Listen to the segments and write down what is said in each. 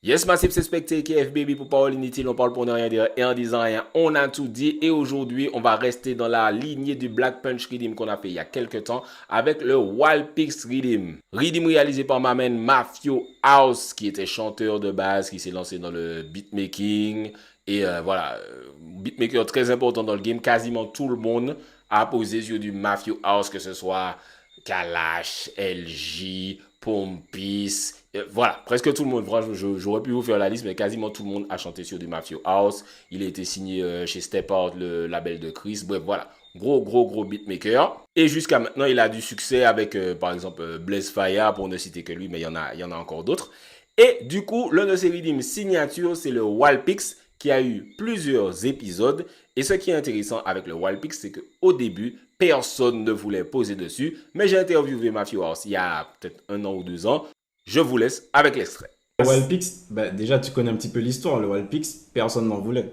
Yes, Massive, c'est Specté, KF Baby pour parole inutile, on parle pour ne rien dire et en disant rien, on a tout dit. Et aujourd'hui, on va rester dans la lignée du Black Punch Rhythm qu'on a fait il y a quelques temps avec le Wild Pix Rhythm. Rhythm réalisé par ma man Mafio House, qui était chanteur de base, qui s'est lancé dans le beatmaking. Et voilà, beatmaker très important dans le game. Quasiment tout le monde a posé sur du Mafio House, que ce soit Kalash, LJ, Pompis, voilà, presque tout le monde. Franchement, j'aurais pu vous faire la liste, mais quasiment tout le monde a chanté sur du Mafio House. Il a été signé chez Step Out, le label de Chris. Bref, voilà, gros beatmaker. Et jusqu'à maintenant, il a du succès avec, par exemple, Blaze Fire, pour ne citer que lui, mais il y en a encore d'autres. Et du coup, l'un de ses rythmes signature, c'est le Walpix, qui a eu plusieurs épisodes. Et ce qui est intéressant avec le Walpix, c'est qu'au début, personne ne voulait poser dessus. Mais j'ai interviewé Mafio House il y a peut-être 1 an ou 2 ans. Je vous laisse avec l'extrait. Le Walpix, bah, déjà tu connais un petit peu l'histoire. Le Walpix, personne n'en voulait.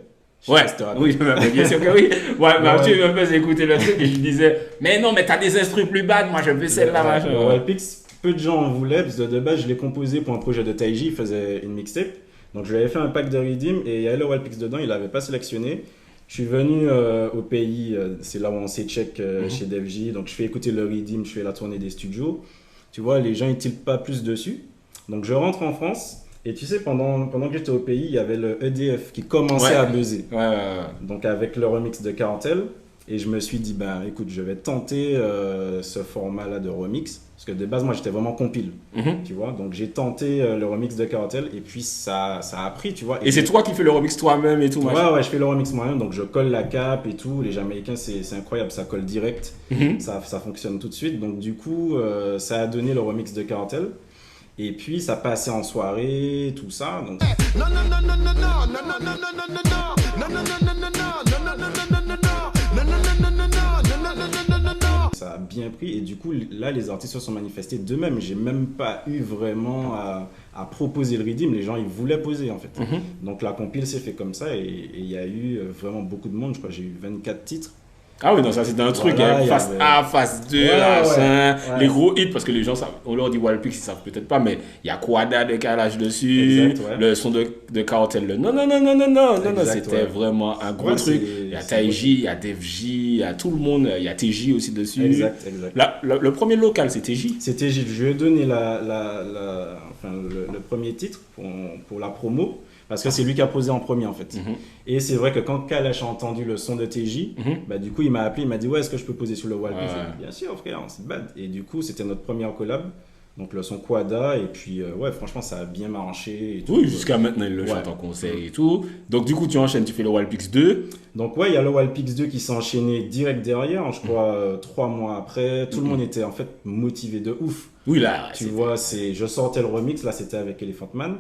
Ouais, oui, bien sûr que oui. Ouais, Mathieu me faisait écouter le truc et je disais, mais non, mais t'as des instruments plus bad, moi je veux celle-là, machin. Le Walpix, peu de gens en voulaient, parce que de base je l'ai composé pour un projet de Taiji, il faisait une mixtape. Donc je lui avais fait un pack de Redeem et il y avait le Walpix dedans, il l'avait pas sélectionné. Je suis venu au pays, c'est là où on s'est check chez DevJ, donc je fais écouter le Redeem, je fais la tournée des studios. Tu vois, les gens ils tiltent pas plus dessus. Donc je rentre en France. Et tu sais, pendant que j'étais au pays, il y avait le EDF qui commençait à buzzer. Ouais. Donc avec le remix de Cartel. Et je me suis dit, ben écoute, je vais tenter ce format-là de remix. Parce que de base, moi, j'étais vraiment compile. Tu vois, donc j'ai tenté le remix de Cartel. Et puis ça a pris, tu vois. Et c'est toi qui fais le remix toi-même et tout, machin. Ouais, je fais le remix moi-même. Donc je colle la cape et tout. Les Jamaïcains, c'est incroyable. Ça colle direct. Ça fonctionne tout de suite. Donc du coup, ça a donné le remix de Cartel. Et puis ça passait en soirée, tout ça. Donc... Ça a bien pris et du coup là les artistes se sont manifestés d'eux-mêmes. J'ai même pas eu vraiment à proposer le redeem. Les gens ils voulaient poser en fait. Donc la compile s'est fait comme ça et il y a eu vraiment beaucoup de monde. Je crois que j'ai eu 24 titres. Ah oui, non, ça c'était un truc, Voilà, hein, face avait... A, face 2, les gros hits, parce que les gens savent, on leur dit Walpix, ils savent peut-être pas, mais il y a Quada de Kalash dessus, le son de Cartel, le non, c'était vraiment un gros truc. Il y a Taiji, il y a DevJ, il y a tout le monde, il y a TJ aussi dessus. Exact. Là, le premier local, c'est TJ. C'est TJ, je lui ai donné le premier titre pour la promo. Parce que c'est lui qui a posé en premier en fait. Et c'est vrai que quand Kalash a entendu le son de TJ, bah, du coup il m'a appelé, il m'a dit ouais, est-ce que je peux poser sur le Walpix? Bien sûr frère, c'est bad. Et du coup c'était notre première collab. Donc le son Quada et puis ouais franchement ça a bien marché et tout. Oui, jusqu'à maintenant il le chante en concert et tout. Donc du coup tu enchaînes, tu fais le Walpix 2. Donc ouais, il y a le Walpix 2 qui s'est enchaîné direct derrière, je crois 3 mois après. Tout le monde était en fait motivé de ouf. Oui là, tu vois, je sortais le remix, là c'était avec Elephant Man.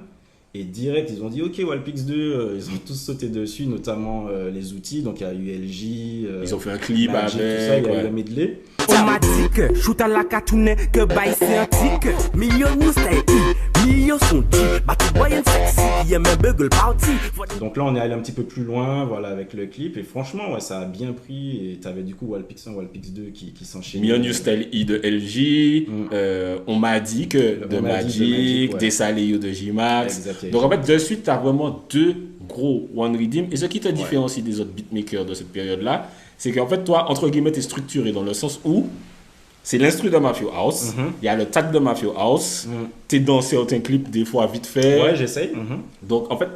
Et direct, ils ont dit ok, Walpix 2, ils ont tous sauté dessus, notamment les outils. Donc il y a eu LJ, ils ont fait un clip Magic, avec, tout ça, il y a eu le medley. Automatique, shoot à la cartoonne, que bail c'est antique. Million news millions sont dit, bah tu vois une sexy, il y a même bugle party. Donc là, on est allé un petit peu plus loin, voilà, avec le clip. Et franchement, ouais, ça a bien pris. Et t'avais du coup Walpix 1, Walpix 2 qui s'enchaînaient. Million New Style I de LJ, On m'a dit que de Magic, Dessalé de J-Max. Donc en fait, de suite, tu as vraiment deux gros One Redeem. Et ce qui te différencie des autres beatmakers de cette période-là, c'est qu'en fait, toi, entre guillemets, tu es structuré dans le sens où c'est l'instru de Mafio House, il y a le tag de Mafio House, tu es dans certains clips des fois vite fait. Ouais, j'essaye. Donc en fait,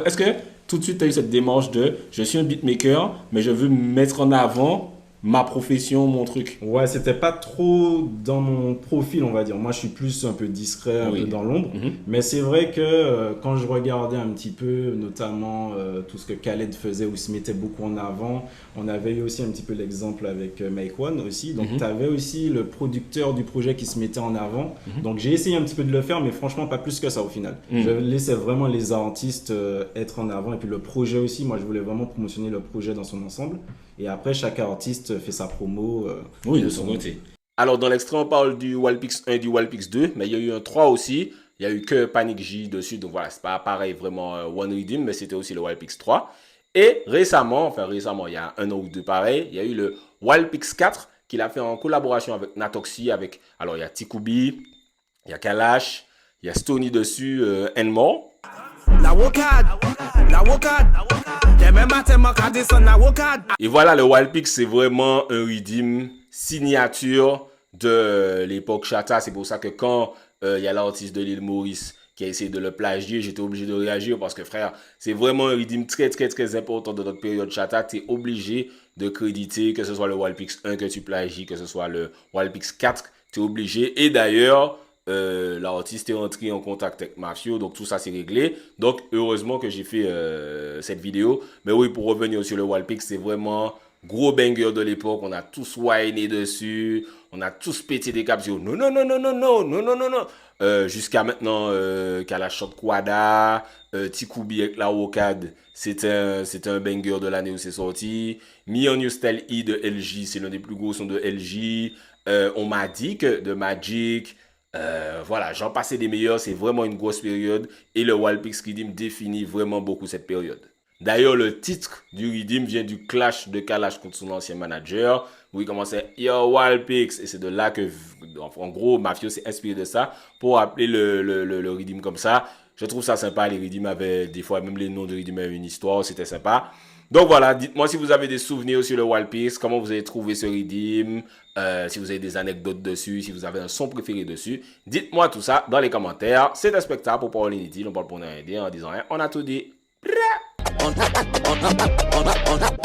est-ce que tout de suite tu as eu cette démarche de je suis un beatmaker, mais je veux mettre en avant ma profession, mon truc? Ouais, c'était pas trop dans mon profil, on va dire. Moi, je suis plus un peu discret, un peu dans l'ombre. Mais c'est vrai que quand je regardais un petit peu, notamment tout ce que Khaled faisait ou se mettait beaucoup en avant, on avait eu aussi un petit peu l'exemple avec Make One aussi. Donc, tu avais aussi le producteur du projet qui se mettait en avant. Donc, j'ai essayé un petit peu de le faire, mais franchement, pas plus que ça au final. Je laissais vraiment les artistes être en avant. Et puis, le projet aussi, moi, je voulais vraiment promotionner le projet dans son ensemble. Et après, chaque artiste fait sa promo. Oui, de son côté. Alors, dans l'extrait, on parle du Walpix 1 et du Walpix 2, mais il y a eu un 3 aussi. Il y a eu que Panic J dessus, donc voilà, c'est pas pareil vraiment One Redeem, mais c'était aussi le Walpix 3. Et récemment, il y a 1 an ou 2 pareil, il y a eu le Walpix 4 qu'il a fait en collaboration avec Natoxy, alors il y a Tikubi, il y a Kalash, il y a Stony dessus, and more. la wokad, la wokad. Demain matin, ma carte descend la wokad. Et voilà, le Wild Pix, c'est vraiment un redeem signature de l'époque Chata. C'est pour ça que quand il y a l'artiste de l'île Maurice qui a essayé de le plagier, j'étais obligé de réagir parce que frère, c'est vraiment un redeem très très très important de notre période Chata. Tu es obligé de créditer que ce soit le Wild Pix 1 que tu plagies, que ce soit le Wild Pix 4, tu es obligé. Et d'ailleurs, l'artiste est entré en contact avec Mafio, donc tout ça c'est réglé. Donc heureusement que j'ai fait cette vidéo. Mais oui, pour revenir sur le Wild Pix, c'est vraiment gros banger de l'époque. On a tous whiné dessus, on a tous pété des câbles sur non non non non non non non non non non. Jusqu'à maintenant, Kalashot Kwada, Tikoubi avec la Wokad, c'est un banger de l'année où c'est sorti. Me on You Style E de LJ, c'est l'un des plus gros sons de LJ. On m'a dit que de Magic. Voilà, j'en passais des meilleurs, c'est vraiment une grosse période et le Wild Pix Redeem définit vraiment beaucoup cette période. D'ailleurs, le titre du Redeem vient du clash de Kalash contre son ancien manager où il commençait Yo Wild Pix et c'est de là que, en gros, Mafio s'est inspiré de ça pour appeler le Redeem comme ça. Je trouve ça sympa, les Redeem avaient des fois même les noms de Redeem avaient une histoire, c'était sympa. Donc voilà, dites-moi si vous avez des souvenirs sur le Wild Pix, comment vous avez trouvé ce Redeem, si vous avez des anecdotes dessus, si vous avez un son préféré dessus. Dites-moi tout ça dans les commentaires. C'est un spectacle pour Pauline Inutile, on parle pour rien en disant rien, on a tout dit.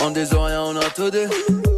On des oreilles, on a tout dit.